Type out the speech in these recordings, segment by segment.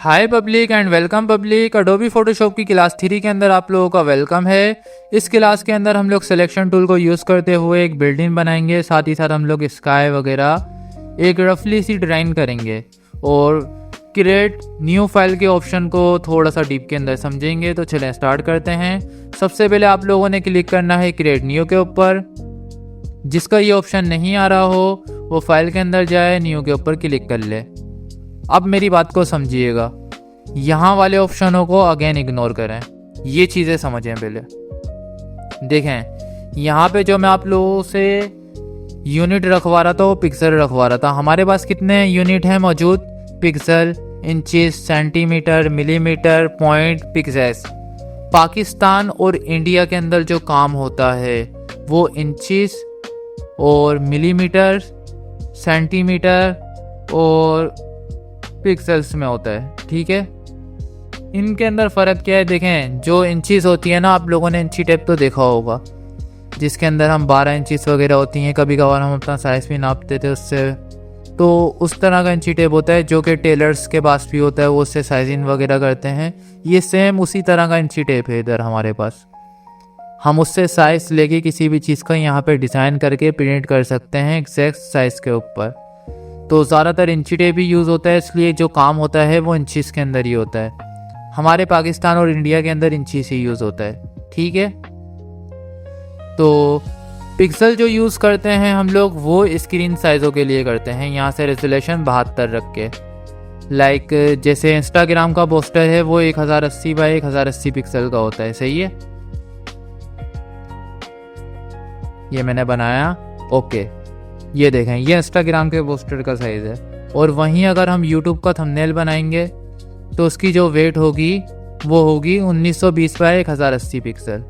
Hi public and welcome public. Adobe Photoshop की class 3 के अंदर आप लोगों का वेलकम है। इस क्लास के अंदर हम लोग सिलेक्शन टूल को यूज़ करते हुए एक बिल्डिंग बनाएंगे, साथ ही साथ हम लोग स्काई वगैरह एक रफली सी डिज़ाइन करेंगे और क्रिएट न्यू फाइल के ऑप्शन को थोड़ा सा डीप के अंदर समझेंगे। तो चलें स्टार्ट करते हैं। सबसे पहले आप लोगों ने क्लिक करना है क्रिएट न्यू के ऊपर। जिसका ये ऑप्शन नहीं आ रहा हो वो फाइल के अंदर जाए, न्यू के ऊपर क्लिक कर ले। अब मेरी बात को समझिएगा, यहाँ वाले ऑप्शनों को अगेन इग्नोर करें, ये चीज़ें समझें पहले। देखें यहाँ पे जो मैं आप लोगों से यूनिट रखवा रहा था वो पिक्सल रखवा रहा था। हमारे पास कितने यूनिट हैं मौजूद? Pixel, inches, centimetre, millimetre, point, pixies. Pakistan और इंडिया के अंदर जो काम होता है वो इंचेस और मिलीमीटर, सेंटीमीटर और पिक्सेल्स में होता है, ठीक है। इनके अंदर फ़र्क क्या है? देखें, जो इंचेस होती है ना, आप लोगों ने इंची टेप तो देखा होगा जिसके अंदर हम 12 इंचेस वगैरह होती हैं। कभी कभार हम अपना साइज़ भी नापते थे उससे, तो उस तरह का इंची टेप होता है जो कि टेलर्स के पास भी होता है, वो उससे साइजिंग वगैरह करते हैं। ये सेम उसी तरह का इंची टेप है इधर हमारे पास। हम उससे साइज़ लेके किसी भी चीज़ का यहाँ पे डिज़ाइन करके प्रिंट कर सकते हैं एग्जैक्ट साइज़ के ऊपर। तो ज़्यादातर इंची टेप ही यूज़ होता है, इसलिए जो काम होता है वो इंचीज़ के अंदर ही होता है। हमारे पाकिस्तान और इंडिया के अंदर इंचीज़ ही यूज़ होता है, ठीक है। तो पिक्सल जो यूज़ करते हैं हम लोग वो स्क्रीन साइज़ों के लिए करते हैं। यहाँ से रेजोल्यूशन 72 रख के, लाइक जैसे इंस्टाग्राम का पोस्टर है वो 1080 बाई 1080 पिक्सल का होता है, सही है। ये मैंने बनाया, ओके। ये देखें, ये इंस्टाग्राम के पोस्टर का साइज़ है। और वहीं अगर हम यूट्यूब का थंबनेल बनाएंगे तो उसकी जो वेट होगी वो होगी 1920 बाई 1080 पिक्सल।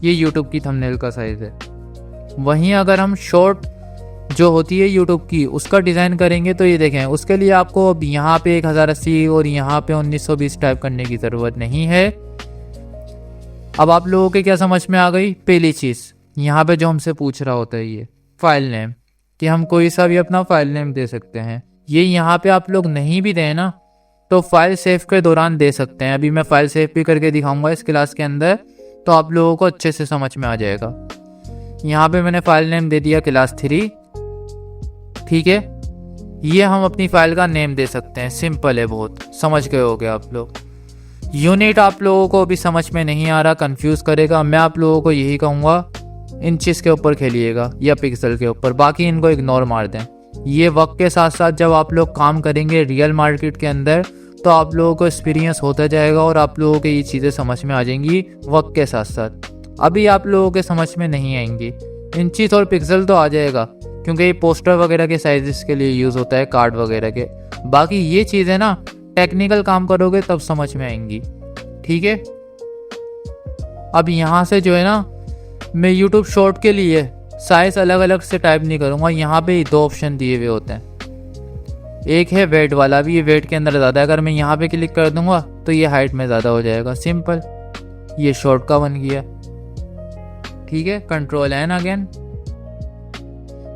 ये यूट्यूब की थंबनेल का साइज़ है। वहीं अगर हम शॉर्ट जो होती है यूट्यूब की उसका डिज़ाइन करेंगे तो ये देखें, उसके लिए आपको अब यहाँ पे 1080 और यहाँ पे 1920 टाइप करने की ज़रूरत नहीं है। अब आप लोगों के क्या समझ में आ गई? पहली चीज़ यहाँ पे जो हमसे पूछ रहा होता है ये फाइल नेम, कि हम कोई सा भी अपना फाइल नेम दे सकते हैं। ये यहाँ पे आप लोग नहीं भी दें ना तो फाइल सेव के दौरान दे सकते हैं। अभी मैं फाइल सेव भी करके दिखाऊंगा इस क्लास के अंदर, तो आप लोगों को अच्छे से समझ में आ जाएगा। यहाँ पे मैंने फाइल नेम दे दिया क्लास 3, ठीक है। ये हम अपनी फाइल का नेम दे सकते हैं, सिंपल है बहुत, समझ गए होगे आप लोग। यूनिट आप लोगों को अभी समझ में नहीं आ रहा, कंफ्यूज करेगा। मैं आप लोगों को यही कहूँगा इंचेस के ऊपर खेलिएगा या पिक्सल के ऊपर, बाकी इनको इग्नोर मार दें। ये वक्त के साथ साथ जब आप लोग काम करेंगे रियल मार्केट के अंदर तो आप लोगों को एक्सपीरियंस होता जाएगा और आप लोगों को ये चीज़ें समझ में आ जाएंगी वक्त के साथ साथ। अभी आप लोगों के समझ में नहीं आएंगी। इंचेस और पिक्सल तो आ जाएगा क्योंकि ये पोस्टर वगैरह के साइजेस के लिए यूज़ होता है, कार्ड वगैरह के। बाकी ये चीज़ें ना टेक्निकल काम करोगे तब समझ में आएंगी, ठीक है। अब यहाँ से जो है ना, मैं यूट्यूब शॉर्ट के लिए साइज़ अलग अलग से टाइप नहीं करूँगा। यहाँ पे 2 ऑप्शन दिए हुए होते हैं। एक है वेट वाला, भी ये वेट के अंदर ज़्यादा है। अगर मैं यहाँ पे क्लिक कर दूंगा तो ये हाइट में ज़्यादा हो जाएगा, सिंपल। ये शॉर्ट का बन गया, ठीक है। Control N again.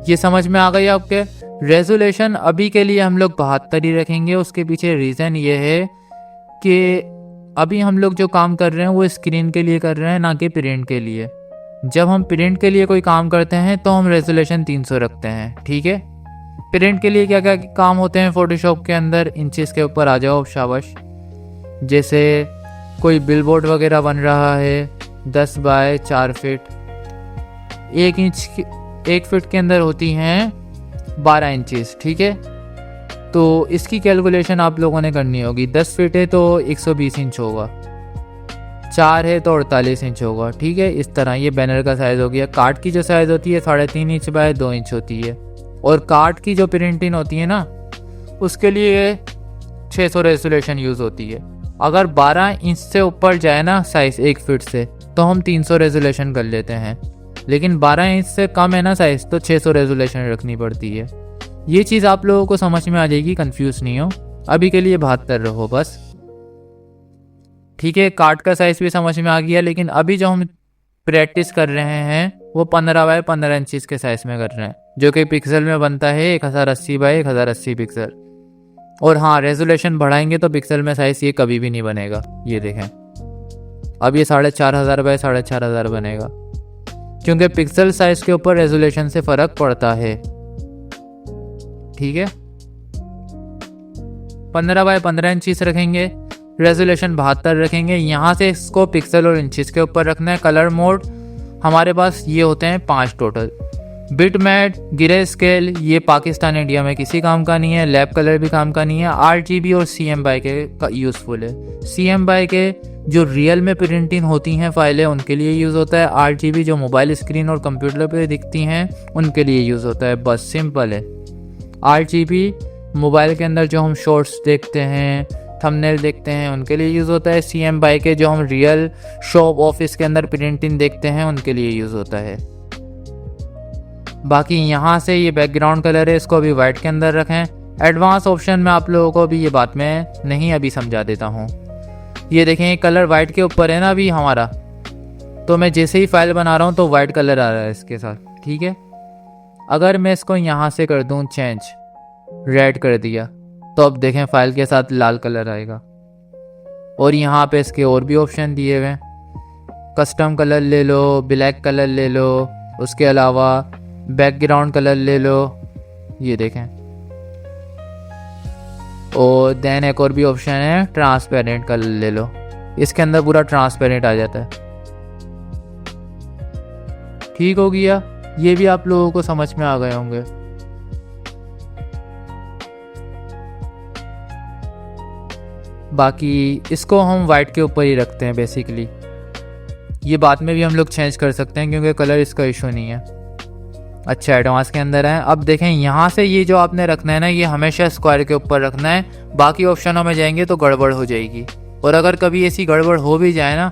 ये समझ में आ गई आपके? रेजोल्यूशन अभी के लिए हम लोग 72 ही रखेंगे। उसके पीछे रीज़न ये है कि अभी हम लोग जो काम कर रहे हैं वो स्क्रीन के लिए कर रहे हैं, ना कि प्रिंट के लिए। जब हम प्रिंट के लिए कोई काम करते हैं तो हम रेजोल्यूशन 300 रखते हैं, ठीक है। प्रिंट के लिए क्या क्या काम होते हैं फोटोशॉप के अंदर? इंचेस के ऊपर आ जाओ, शाबाश। जैसे कोई बिलबोर्ड वगैरह बन रहा है 10 बाय 4 फीट, 1 फीट के अंदर होती हैं 12 इंचेस, ठीक है। तो इसकी कैलकुलेशन आप लोगों ने करनी होगी। 10 फीट है तो 120 इंच होगा, 4 है तो 48 इंच होगा, ठीक है। इस तरह ये बैनर का साइज़ हो गया। कार्ड की जो साइज़ होती है 3.5 इंच बाय 2 इंच होती है। और कार्ड की जो प्रिंटिंग होती है ना उसके लिए 600 रेजोल्यूशन यूज़ होती है। अगर 12 इंच से ऊपर जाए ना साइज़ 1 फीट से तो हम 300 रेजोल्यूशन कर लेते हैं, लेकिन 12 इंच से कम है ना साइज़ तो 600 रेजोल्यूशन रखनी पड़ती है। ये चीज़ आप लोगों को समझ में आ जाएगी, कंफ्यूज नहीं हो। अभी के लिए 72 रहो बस, ठीक है। कार्ड का साइज़ भी समझ में आ गया, लेकिन अभी जो हम प्रैक्टिस कर रहे हैं वो 15 बाय 15 इंचेस के साइज़ में कर रहे हैं, जो कि पिक्सल में बनता है 1080 बाई 1080 पिक्सल। और हाँ, रेजोल्यूशन बढ़ाएंगे तो पिक्सल में साइज़ ये कभी भी नहीं बनेगा। ये देखें, अब ये 4500 बाय 4500 बनेगा, क्योंकि पिक्सल साइज़ के ऊपर रेजोल्यूशन से फ़र्क पड़ता है। ठीक है, 15 बाय 15 इंचीस रखेंगे, रेजोल्यूशन 72 रखेंगे। यहाँ से इसको पिक्सल और इंचेस के ऊपर रखना है। कलर मोड हमारे पास ये होते हैं 5 total. Bitmap, grey scale, ये पाकिस्तान इंडिया में किसी काम का नहीं है। लैब कलर भी काम का नहीं है। RGB और CMYK के यूज़फुल है। CMYK जो रियल में प्रिंटिंग होती हैं फाइलें, उनके लिए यूज़ होता है। RGB जो मोबाइल स्क्रीन और कंप्यूटर पे दिखती हैं, उनके लिए यूज़ होता है। बस सिंपल है। RGB मोबाइल के अंदर जो हम शॉर्ट्स देखते हैं, थंबनेल देखते हैं, उनके लिए यूज़ होता है। CMYK जो हम रियल शॉप ऑफिस के अंदर प्रिंटिंग देखते हैं, उनके लिए यूज़ होता है। बाकी यहाँ से ये बैकग्राउंड कलर है, इसको अभी वाइट के अंदर रखें। एडवांस ऑप्शन में आप लोगों को भी ये बात मैं नहीं अभी समझा देता हूँ। ये देखें, ये कलर वाइट के ऊपर है ना अभी हमारा, तो मैं जैसे ही फाइल बना रहा हूँ तो वाइट कलर आ रहा है इसके साथ। ठीक है, अगर मैं इसको यहाँ से कर दूँ चेंज, रेड कर दिया, तो अब देखें फाइल के साथ लाल कलर आएगा। और यहाँ पे इसके और भी ऑप्शन दिए हुए हैं, कस्टम कलर ले लो, ब्लैक कलर ले लो, उसके अलावा बैकग्राउंड कलर ले लो, ये देखें। और देन एक और भी ऑप्शन है ट्रांसपेरेंट कलर ले लो, इसके अंदर पूरा ट्रांसपेरेंट आ जाता है। ठीक हो गया, ये भी आप लोगों को समझ में आ गए होंगे। बाकी इसको हम वाइट के ऊपर ही रखते हैं बेसिकली। ये बाद में भी हम लोग चेंज कर सकते हैं क्योंकि कलर इसका इशू नहीं है। अच्छा, एडवांस के अंदर है। अब देखें, यहाँ से ये जो आपने रखना है ना, ये हमेशा स्क्वायर के ऊपर रखना है। बाकी ऑप्शनों में जाएंगे तो गड़बड़ हो जाएगी। और अगर कभी ऐसी गड़बड़ हो भी जाए ना,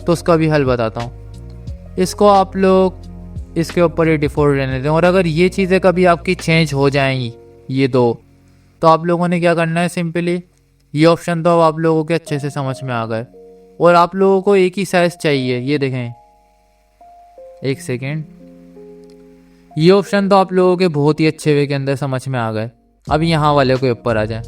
तो उसका भी हल बताता हूँ। इसको आप लोग इसके ऊपर ही डिफ़ॉल्ट रहने दें। और अगर ये चीज़ें कभी आपकी चेंज हो जाएंगी, ये दो, तो आप लोगों ने क्या करना है, सिंपली ये ऑप्शन तो अब आप लोगों के अच्छे से समझ में आ गए। और आप लोगों को एक ही साइज़ चाहिए। ये देखें, एक सेकेंड, ये ऑप्शन तो आप लोगों के बहुत ही अच्छे वे के अंदर समझ में आ गए। अब यहाँ वाले के ऊपर आ जाएं।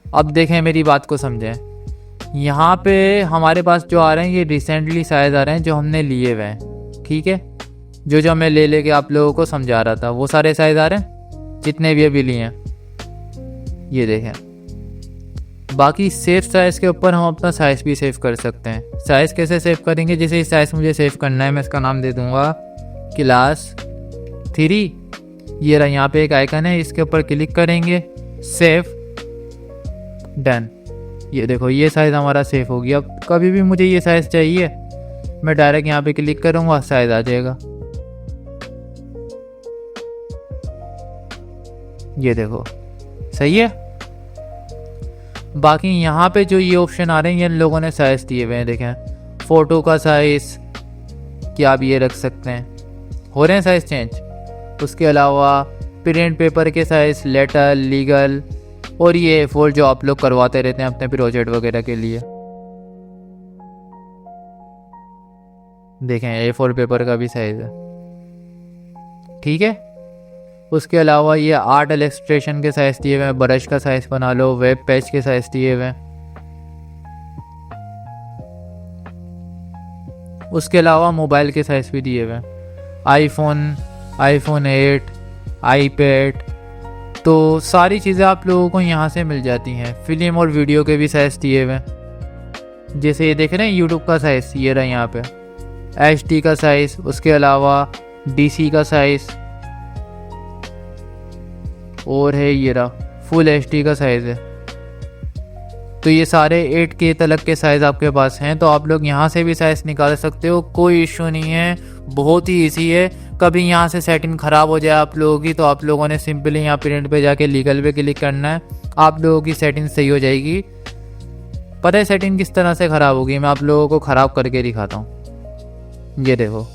अब देखें, मेरी बात को समझें। यहाँ पे हमारे पास जो आ रहे हैं, ये रिसेंटली साइज़ आ रहे हैं जो हमने लिए हुए हैं। ठीक है, जो मैं ले लेके आप लोगों को समझा रहा था, वो सारे साइज़ आ रहे हैं जितने भी अभी लिए हैं। ये देखें। बाकी सेव साइज़ के ऊपर हम अपना साइज़ भी सेव कर सकते हैं। साइज़ कैसे सेव करेंगे, जैसे इस साइज़ मुझे सेव करना है, मैं इसका नाम दे दूँगा क्लास 3। ये रहा, यहाँ पे एक आइकन है, इसके ऊपर क्लिक करेंगे, सेव, डन। ये देखो, ये साइज़ हमारा सेव हो गया। अब कभी भी मुझे ये साइज़ चाहिए, मैं डायरेक्ट यहाँ पे क्लिक करूँगा, साइज़ आ जाएगा। ये देखो, सही है। बाकी यहाँ पे जो ये ऑप्शन आ रहे हैं, ये इन लोगों ने साइज़ दिए हुए हैं। देखें, फ़ोटो का साइज़ क्या आप ये रख सकते हैं, हो रहे हैं साइज़ चेंज। उसके अलावा प्रिंट पेपर के साइज़, लेटर, लीगल, और ये A4 जो आप लोग करवाते रहते हैं अपने प्रोजेक्ट वगैरह के लिए। देखें, A4 पेपर का भी साइज़ है। ठीक है, उसके अलावा ये आर्ट इलस्ट्रेशन के साइज़ दिए हुए हैं, ब्रश का साइज़ बना लो, वेब पेज के साइज़ दिए हुए हैं। उसके अलावा मोबाइल के साइज़ भी दिए हुए हैं, iPhone 8, iPad, तो सारी चीज़ें आप लोगों को यहाँ से मिल जाती हैं। फिल्म और वीडियो के भी साइज़ दिए हुए हैं। जैसे ये देख रहे हैं यूट्यूब का साइज़, ये रहा यहाँ पे HD का साइज़, उसके अलावा DC का साइज़, और है ये रहा फुल HD का साइज़ है। तो ये सारे 8K तलक के साइज़ आपके पास हैं, तो आप लोग यहाँ से भी साइज़ निकाल सकते हो, कोई इशू नहीं है, बहुत ही ईजी है। कभी यहाँ से सेटिंग ख़राब हो जाए आप लोगों की, तो आप लोगों ने सिंपली यहाँ प्रिंट पे जाके लीगल पे क्लिक करना है, आप लोगों की सेटिंग सही हो जाएगी। पता है सेटिंग किस तरह से ख़राब होगी, मैं आप लोगों को ख़राब करके दिखाता हूँ। ये देखो,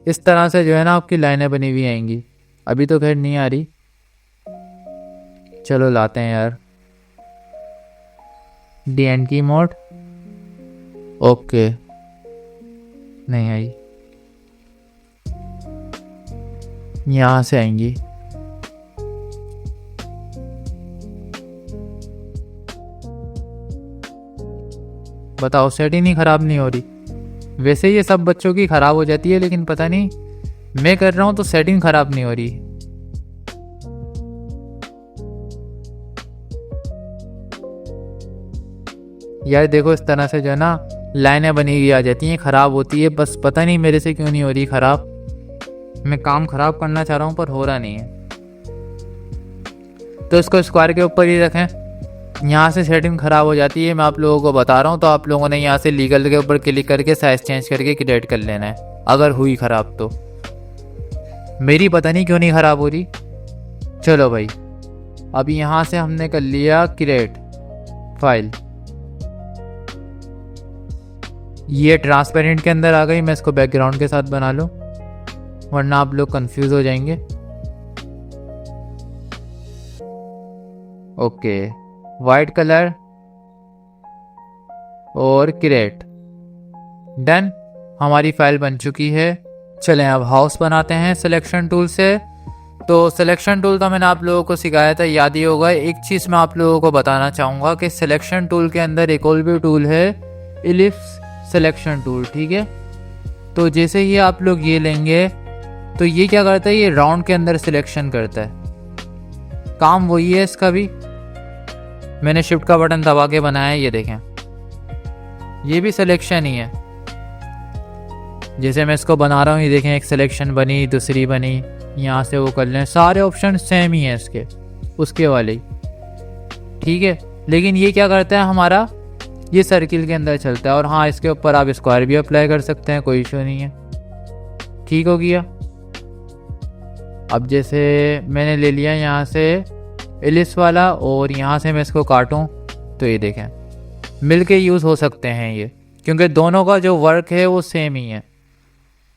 इस तरह से जो है ना आपकी लाइनें बनी हुई आएंगी। अभी तो खैर नहीं आ रही, चलो लाते हैं यार। DN की मोड, ओके, नहीं आई, यहाँ से आएंगी। बताओ सेटिंग ही ख़राब नहीं हो रही। वैसे ये सब बच्चों की ख़राब हो जाती है, लेकिन पता नहीं मैं कर रहा हूँ तो सेटिंग ख़राब नहीं हो रही। यार देखो इस तरह से जो है ना लाइनें बनी हुई आ जाती हैं, ख़राब होती है, बस पता नहीं मेरे से क्यों नहीं हो रही ख़राब। मैं काम ख़राब करना चाह रहा हूँ पर हो रहा नहीं है। तो इसको स्क्वायर के ऊपर ही रखें, यहाँ से सेटिंग ख़राब हो जाती है, मैं आप लोगों को बता रहा हूँ। तो आप लोगों ने यहाँ से लीगल के ऊपर क्लिक करके साइज़ चेंज करके क्रिएट कर लेना है अगर हुई ख़राब तो। मेरी पता नहीं क्यों नहीं ख़राब हो रही। चलो भाई, अभी यहाँ से हमने कर लिया क्रिएट फाइल, ये ट्रांसपेरेंट के अंदर आ गई। मैं इसको बैकग्राउंड के साथ बना लूँ वरना आप लोग कंफ्यूज हो जाएंगे। ओके, वाइट कलर और क्रिएट, डन। हमारी फाइल बन चुकी है। चलें अब हाउस बनाते हैं सिलेक्शन टूल से। तो सिलेक्शन टूल तो मैंने आप लोगों को सिखाया था, याद ही होगा। एक चीज़ मैं आप लोगों को बताना चाहूँगा कि सिलेक्शन टूल के अंदर एक और भी टूल है, इलिप्स सिलेक्शन टूल, ठीक है। तो जैसे ही आप लोग ये लेंगे तो ये क्या करता है, ये राउंड के अंदर सिलेक्शन करता है। काम वही है इसका भी। मैंने शिफ्ट का बटन दबा के बनाया है, ये देखें, ये भी सिलेक्शन ही है। जैसे मैं इसको बना रहा हूँ, ये देखें, एक सिलेक्शन बनी, दूसरी बनी, यहाँ से वो कर लें, सारे ऑप्शन सेम ही हैं इसके उसके वाले, ठीक है। लेकिन ये क्या करता है, हमारा ये सर्किल के अंदर चलता है। और हाँ, इसके ऊपर आप स्क्वायर भी अप्लाई कर सकते हैं, कोई इशू नहीं है, ठीक हो गया। अब जैसे मैंने ले लिया यहाँ से एलिस वाला और यहाँ से मैं इसको काटूँ तो ये देखें मिल के यूज़ हो सकते हैं ये, क्योंकि दोनों का जो वर्क है वो सेम ही है।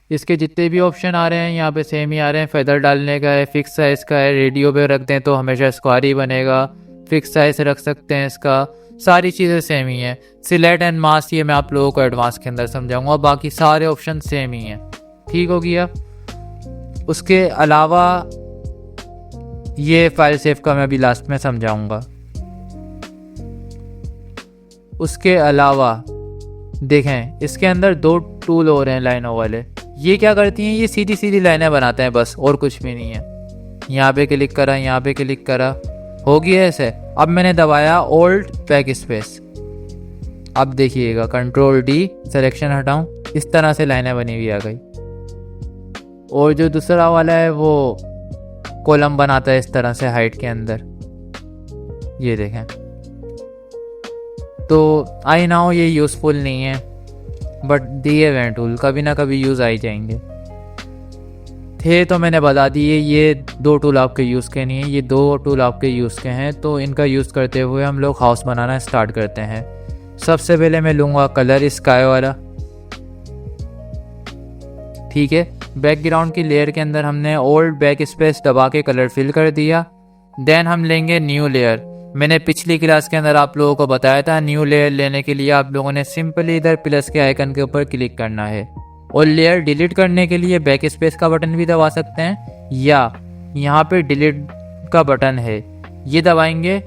इसके जितने भी ऑप्शन आ रहे हैं यहाँ पे सेम ही आ रहे हैं। फेदर डालने का है, फिक्स साइज़ का है, रेडियो पे रख दें तो हमेशा स्क्वायर ही बनेगा, फिक्स साइज रख सकते हैं इसका, सारी चीज़ें सेम ही हैं। सिलेक्ट एंड मास्क ये मैं आप लोगों को एडवांस के अंदर समझाऊंगा, बाकी सारे ऑप्शन सेम ही हैं, ठीक हो गया। उसके अलावा ये फाइल सेव का मैं अभी लास्ट में समझाऊंगा। उसके अलावा देखें इसके अंदर दो टूल हो रहे हैं लाइनों वाले, ये क्या करती हैं, ये सीधी सीधी लाइनें बनाते हैं बस, और कुछ भी नहीं है। यहाँ पे क्लिक करा, यहाँ पे क्लिक करा, हो गया ऐसे। अब मैंने दबाया ओल्ड बैक स्पेस, अब देखिएगा कंट्रोल डी, सिलेक्शन हटाऊं, इस तरह से लाइनें बनी हुई आ गई। और जो दूसरा वाला है वो कॉलम बनाता है इस तरह से हाइट के अंदर, ये देखें। तो आई नाउ ये यूज़फुल नहीं है, बट दिए हुए टूल कभी ना कभी यूज़ आ ही जाएंगे। थे तो मैंने बता दिए, ये दो टूल आपके यूज़ के नहीं है, ये दो टूल आपके यूज़ के हैं। तो इनका यूज़ करते हुए हम लोग हाउस बनाना स्टार्ट करते हैं। सबसे पहले मैं लूँगा कलर स्काई वाला, ठीक है। बैकग्राउंड की लेयर के अंदर हमने ओल्ड बैक स्पेस दबा के कलर फिल कर दिया। देन हम लेंगे न्यू लेयर। मैंने पिछली क्लास के अंदर आप लोगों को बताया था, न्यू लेयर लेने के लिए आप लोगों ने सिंपली इधर प्लस के आइकन के ऊपर क्लिक करना है। और लेयर डिलीट करने के लिए बैक स्पेस का बटन भी दबा सकते हैं, या यहाँ पे डिलीट का बटन है, ये दबाएंगे,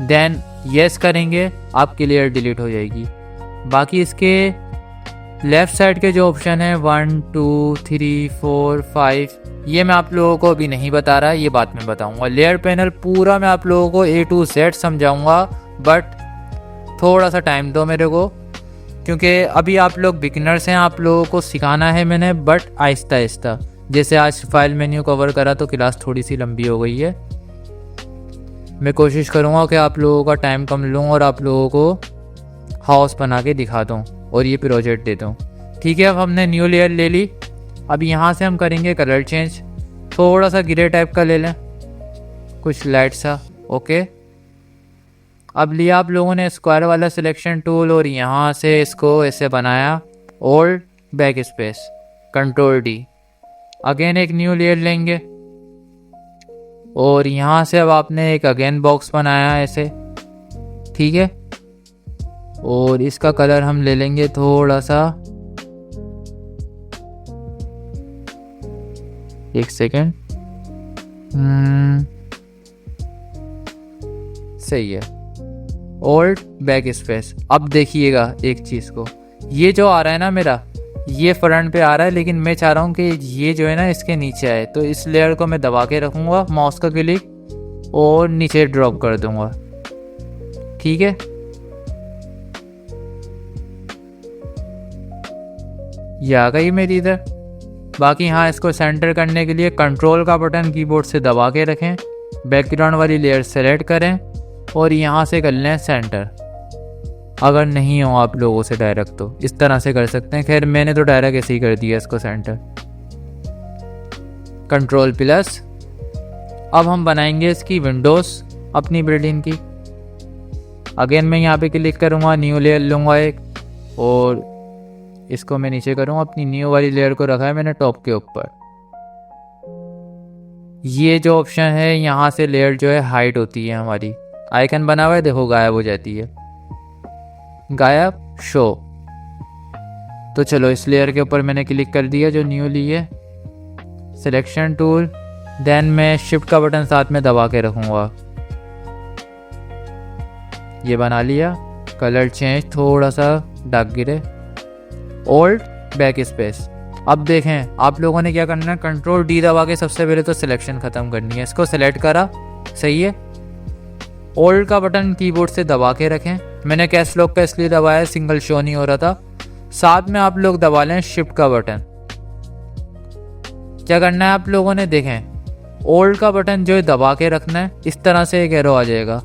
देन यस करेंगे, आपकी लेयर डिलीट हो जाएगी। बाकी इसके लेफ़्ट साइड के जो ऑप्शन है 1 2 3 4 5, ये मैं आप लोगों को अभी नहीं बता रहा, ये बात में बताऊंगा। लेयर पैनल पूरा मैं आप लोगों को A to Z समझाऊंगा, बट थोड़ा सा टाइम दो मेरे को, क्योंकि अभी आप लोग बिगिनर्स हैं, आप लोगों को सिखाना है मैंने, बट आहिस्ता आहिस्ता। जैसे आज फाइल मेन्यू कवर करा तो क्लास थोड़ी सी लंबी हो गई है। मैं कोशिश करूँगा कि आप लोगों का टाइम कम लूँ और आप लोगों को हाउस बना के दिखा दूँ और ये प्रोजेक्ट दे दूँ, ठीक है। अब हमने न्यू लेयर ले ली। अब यहाँ से हम करेंगे कलर चेंज, थोड़ा सा ग्रे टाइप का ले लें, कुछ लाइट सा, ओके। अब लिया आप लोगों ने स्क्वायर वाला सिलेक्शन टूल और यहाँ से इसको ऐसे बनाया, old back space, control D. Again एक न्यू लेयर लेंगे और यहाँ से अब आपने एक अगेन बॉक्स बनाया ऐसे, ठीक है। और इसका कलर हम ले लेंगे थोड़ा सा, एक सेकेंड, सही है। Old back space. अब देखिएगा एक चीज़ को, ये जो आ रहा है ना मेरा, ये फ्रंट पे आ रहा है, लेकिन मैं चाह रहा हूँ कि ये जो है ना इसके नीचे आए, तो इस लेयर को मैं दबा के रखूँगा, माउस का क्लिक, और नीचे ड्रॉप कर दूँगा। ठीक है, ये आ गई मेरी इधर। बाकी हाँ, इसको सेंटर करने के लिए कंट्रोल का बटन कीबोर्ड से दबा के रखें, बैकग्राउंड वाली लेयर सेलेक्ट करें और यहाँ से कर लें सेंटर। अगर नहीं हो आप लोगों से डायरेक्ट तो इस तरह से कर सकते हैं, खैर मैंने तो डायरेक्ट ऐसे ही कर दिया इसको सेंटर। Control plus. अब हम बनाएंगे इसकी विंडोज़ अपनी बिल्डिंग की। अगेन मैं यहाँ पे क्लिक करूँगा, न्यू लेयर लूँगा एक, और इसको मैं नीचे करूँगा, अपनी न्यू वाली लेयर को रखा है मैंने टॉप के ऊपर। ये जो ऑप्शन है यहाँ से लेयर जो है हाइड होती है हमारी, आइकन बना हुआ है देखो, गायब हो जाती है, गायब, शो। तो चलो इस लेयर के ऊपर मैंने क्लिक कर दिया जो न्यू ली है, सिलेक्शन टूल, देन मैं शिफ्ट का बटन साथ में दबा के रखूँगा। ये बना लिया, कलर चेंज, थोड़ा सा डार्क गिरे, ओल्ड बैक स्पेस। अब देखें आप लोगों ने क्या करना है, कंट्रोल डी दबा के सबसे पहले तो सिलेक्शन ख़त्म करनी है। इसको सेलेक्ट करा, सही है। ओल्ड का बटन कीबोर्ड से दबा के रखें, मैंने कैश लॉक का इसलिए दबाया, सिंगल शो नहीं हो रहा था। साथ में आप लोग दबा लें शिफ्ट का बटन। क्या करना है आप लोगों ने, देखें ओल्ड का बटन जो है दबा के रखना है, इस तरह से एक एरो आ जाएगा,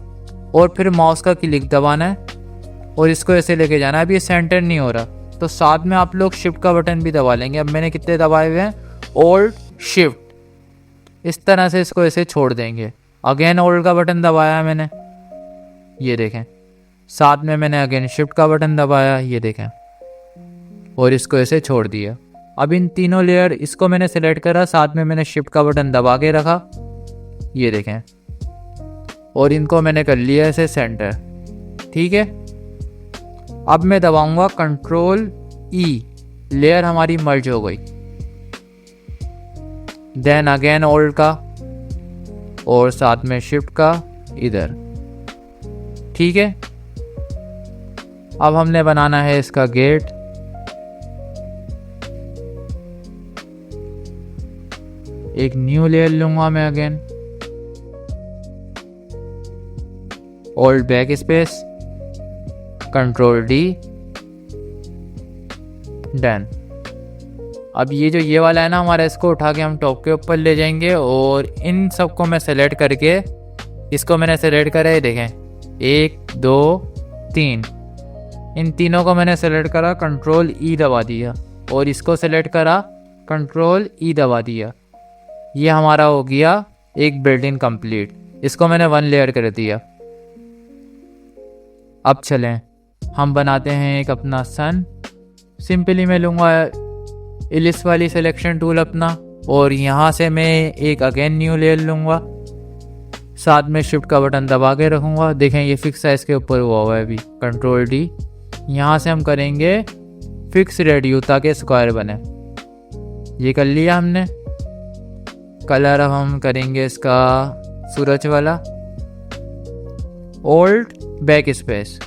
और फिर माउस का क्लिक दबाना है और इसको ऐसे लेके जाना है। अब ये सेंटर नहीं हो रहा, तो साथ में आप लोग शिफ्ट का बटन भी दबा लेंगे। अब मैंने कितने दबाए हुए हैं, ओल्ड शिफ्ट, इस तरह से इसको ऐसे छोड़ देंगे। अगेन ओल्ड का बटन दबाया मैंने, ये देखें, साथ में मैंने अगेन शिफ्ट का बटन दबाया, ये देखें, और इसको ऐसे छोड़ दिया। अब इन तीनों लेयर, इसको मैंने सेलेक्ट करा, साथ में मैंने शिफ्ट का बटन दबा के रखा, ये देखें, और इनको मैंने कर लिया ऐसे सेंटर। ठीक है, अब मैं दबाऊंगा कंट्रोल ई, लेयर हमारी मर्ज हो गई। देन अगेन ओल्ड का और साथ में शिफ्ट का इधर। ठीक है, अब हमने बनाना है इसका गेट। एक न्यू लेयर लूंगा मैं, again old back space, control D, done. अब ये जो ये वाला है ना हमारा, इसको उठा के हम टॉप के ऊपर ले जाएंगे, और इन सबको मैं सेलेक्ट करके, इसको मैंने सेलेक्ट करा है, देखें 1 2 3, इन तीनों को मैंने सेलेक्ट करा, कंट्रोल ई दबा दिया, और इसको सेलेक्ट करा, कंट्रोल ई दबा दिया। ये हमारा हो गया एक बिल्डिंग कंप्लीट। इसको मैंने 1 लेयर कर दिया। अब चलें हम बनाते हैं एक अपना सन। सिंपली मैं लूँगा इलिस वाली सिलेक्शन टूल अपना, और यहाँ से मैं एक अगेन न्यू लेयर लूँगा, साथ में शिफ्ट का बटन दबा के रखूँगा। देखें ये फिक्स साइज के ऊपर हुआ है अभी, कंट्रोल डी। यहाँ से हम करेंगे फिक्स रेडियस ताकि स्क्वायर बने। ये कर लिया हमने। कलर अब हम करेंगे इसका सूरज वाला, ओल्ड बैक स्पेस।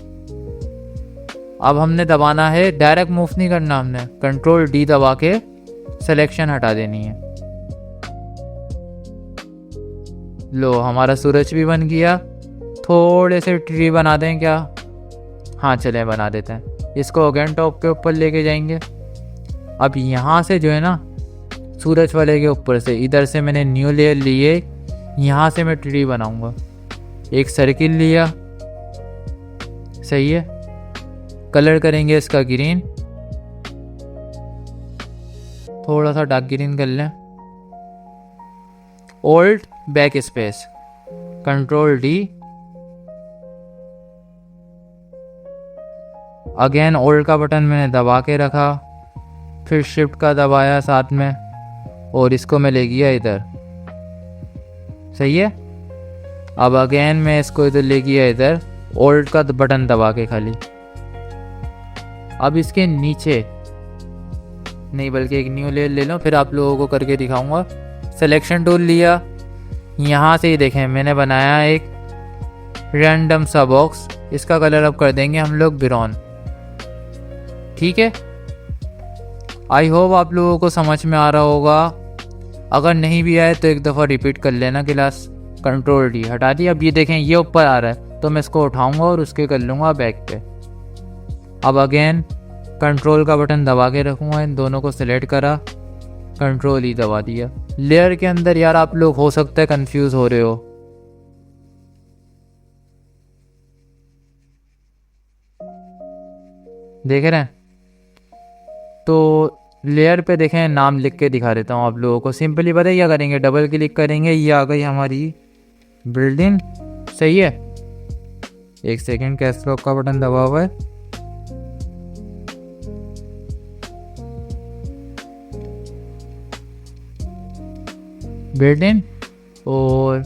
अब हमने दबाना है, डायरेक्ट मूव नहीं करना, हमने कंट्रोल डी दबा के सिलेक्शन हटा देनी है। लो हमारा सूरज भी बन गया। थोड़े से ट्री बना दें क्या? हाँ चलें बना देते हैं। इसको अगेन टॉप के ऊपर लेके जाएंगे। अब यहाँ से जो है ना सूरज वाले के ऊपर से, इधर से मैंने न्यू लेयर लिए, यहाँ से मैं ट्री बनाऊंगा। एक सर्किल लिया, सही है। कलर करेंगे इसका ग्रीन, थोड़ा सा डार्क ग्रीन कर लें। Old back space, control D, again old का बटन मैंने दबा के रखा, फिर शिफ्ट का दबाया साथ में, और इसको मैं ले गया इधर, सही है। अब अगेन मैं इसको इधर ले गया इधर, ओल्ड का बटन दबा के खाली। अब इसके नीचे नहीं बल्कि एक न्यू लेयर ले लो, फिर आप लोगों को करके दिखाऊंगा। सिलेक्शन टूल लिया, यहाँ से ही देखें मैंने बनाया एक रैंडम सा बॉक्स, इसका कलर अब कर देंगे हम लोग ब्राउन। ठीक है, आई होप आप लोगों को समझ में आ रहा होगा। अगर नहीं भी आए तो एक दफ़ा रिपीट कर लेना क्लास। कंट्रोल डी हटा दी। अब ये देखें ये ऊपर आ रहा है तो मैं इसको उठाऊंगा और उसके कर लूँगा बैक पे। अब अगेन कंट्रोल का बटन दबा के रखूँगा, इन दोनों को सिलेक्ट करा, कंट्रोल ही दबा दिया। लेयर के अंदर यार आप लोग हो सकता है कंफ्यूज हो रहे हो। देख रहे हैं? तो लेयर पे देखें नाम लिख के दिखा देता हूँ आप लोगों को। सिंपली पता है क्या करेंगे, डबल क्लिक करेंगे, ये आ गई हमारी बिल्डिंग। सही है, एक सेकेंड, कैश लॉक का बटन दबा हुआ है। बिल्डिंग, और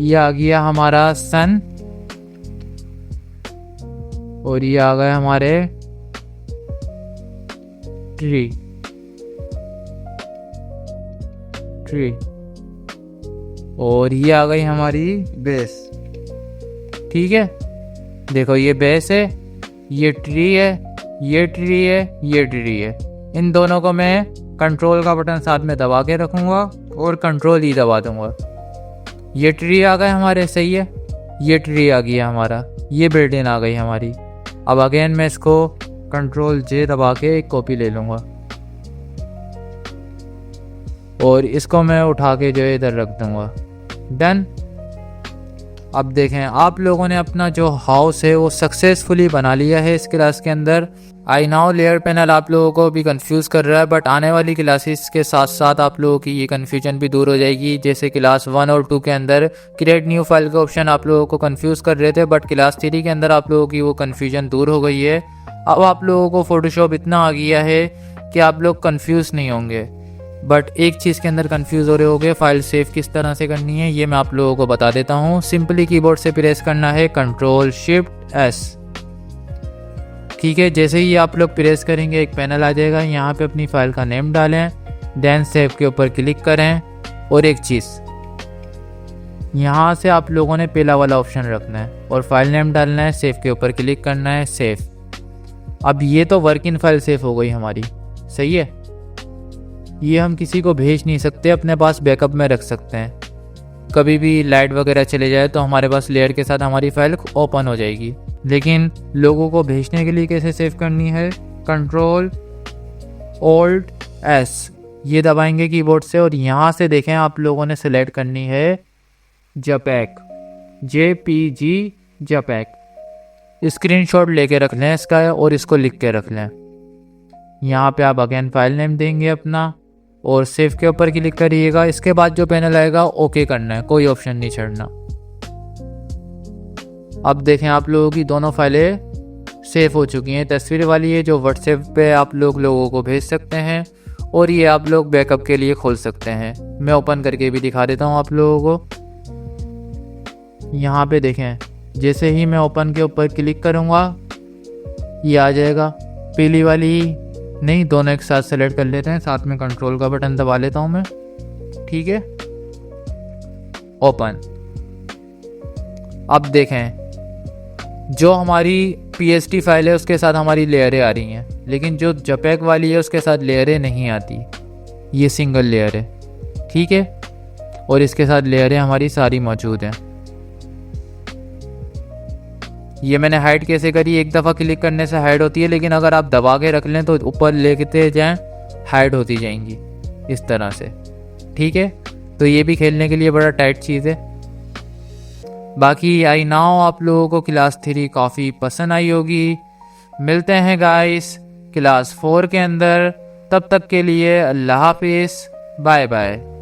ये आ गया हमारा सन, और ये आ गए हमारे ट्री। और ये आ गई हमारी बेस। ठीक है, देखो ये बेस है, ये ट्री है, ये ट्री है, ये ट्री है। इन दोनों को मैं कंट्रोल का बटन साथ में दबा के रखूँगा और कंट्रोल ही दबा दूँगा। ये ट्री आ गए हमारे। सही है, ये ट्री आ गया हमारा, ये बिल्डिंग आ गई हमारी। अब अगेन मैं इसको कंट्रोल जे दबा के एक कॉपी ले लूँगा और इसको मैं उठा के जो है इधर रख दूँगा। डन। अब देखें आप लोगों ने अपना जो हाउस है वो सक्सेसफुली बना लिया है इस क्लास के अंदर। आई नाउ लेयर पैनल आप लोगों को भी कंफ्यूज कर रहा है, बट आने वाली क्लासेस के साथ साथ आप लोगों की ये कन्फ्यूजन भी दूर हो जाएगी। जैसे क्लास 1 और 2 के अंदर क्रिएट न्यू फाइल का ऑप्शन आप लोगों को कंफ्यूज कर रहे थे, बट क्लास 3 के अंदर आप लोगों की वो कन्फ्यूजन दूर हो गई है। अब आप लोगों को फोटोशॉप इतना आ गया है कि आप लोग कंफ्यूज नहीं होंगे। बट एक चीज़ के अंदर कंफ्यूज हो रहे होगे, फाइल सेव किस तरह से करनी है ये मैं आप लोगों को बता देता हूँ। सिंपली कीबोर्ड से प्रेस करना है कंट्रोल शिफ्ट एस। ठीक है, जैसे ही आप लोग प्रेस करेंगे एक पैनल आ जाएगा, यहाँ पे अपनी फाइल का नेम डालें, देन सेव के ऊपर क्लिक करें। और एक चीज़, यहाँ से आप लोगों ने पहला वाला ऑप्शन रखना है और फाइल नेम डालना है, सेव के ऊपर क्लिक करना है, सेव। अब ये तो वर्किंग फाइल सेव हो गई हमारी। सही है, ये हम किसी को भेज नहीं सकते, अपने पास बैकअप में रख सकते हैं। कभी भी लाइट वगैरह चले जाए तो हमारे पास लेयर के साथ हमारी फाइल ओपन हो जाएगी। लेकिन लोगों को भेजने के लिए कैसे सेव करनी है, कंट्रोल ऑल्ट एस ये दबाएंगे कीबोर्ड से, और यहाँ से देखें आप लोगों ने सेलेक्ट करनी है जपैक, JPG जपैक। स्क्रीनशॉट लेके रख लें इसका और इसको लिख के रख लें। यहाँ पे आप अगेन फाइल नेम देंगे अपना और सेव के ऊपर क्लिक करिएगा। इसके बाद जो पैनल आएगा ओके करना है, कोई ऑप्शन नहीं छोड़ना। अब देखें आप लोगों की दोनों फाइलें सेव हो चुकी हैं। तस्वीर वाली है जो व्हाट्सएप पे आप लोगों को भेज सकते हैं, और ये आप लोग बैकअप के लिए खोल सकते हैं। मैं ओपन करके भी दिखा देता हूँ आप लोगों को। यहाँ पे देखें, जैसे ही मैं ओपन के ऊपर क्लिक करूँगा ये आ जाएगा। पीली वाली नहीं, दोनों एक साथ सेलेक्ट कर लेते हैं, साथ में कंट्रोल का बटन दबा लेता हूँ मैं। ठीक है, ओपन। अब देखें जो हमारी PST फाइल है उसके साथ हमारी लेयरें आ रही हैं, लेकिन जो जपैक वाली है उसके साथ लेयरें नहीं आती। ये सिंगल लेयर है। ठीक है, और इसके साथ लेयरें हमारी सारी मौजूद हैं। ये मैंने हाइड कैसे करी, एक दफ़ा क्लिक करने से हाइड होती है, लेकिन अगर आप दबा के रख लें तो ऊपर लेते जाएं हाइड होती जाएंगी इस तरह से। ठीक है, तो ये भी खेलने के लिए बड़ा टाइट चीज़ है। बाकी आई नाउ आप लोगों को क्लास 3 काफ़ी पसंद आई होगी। मिलते हैं गाइस क्लास 4 के अंदर, तब तक के लिए अल्लाह हाफिज़, बाय बाय।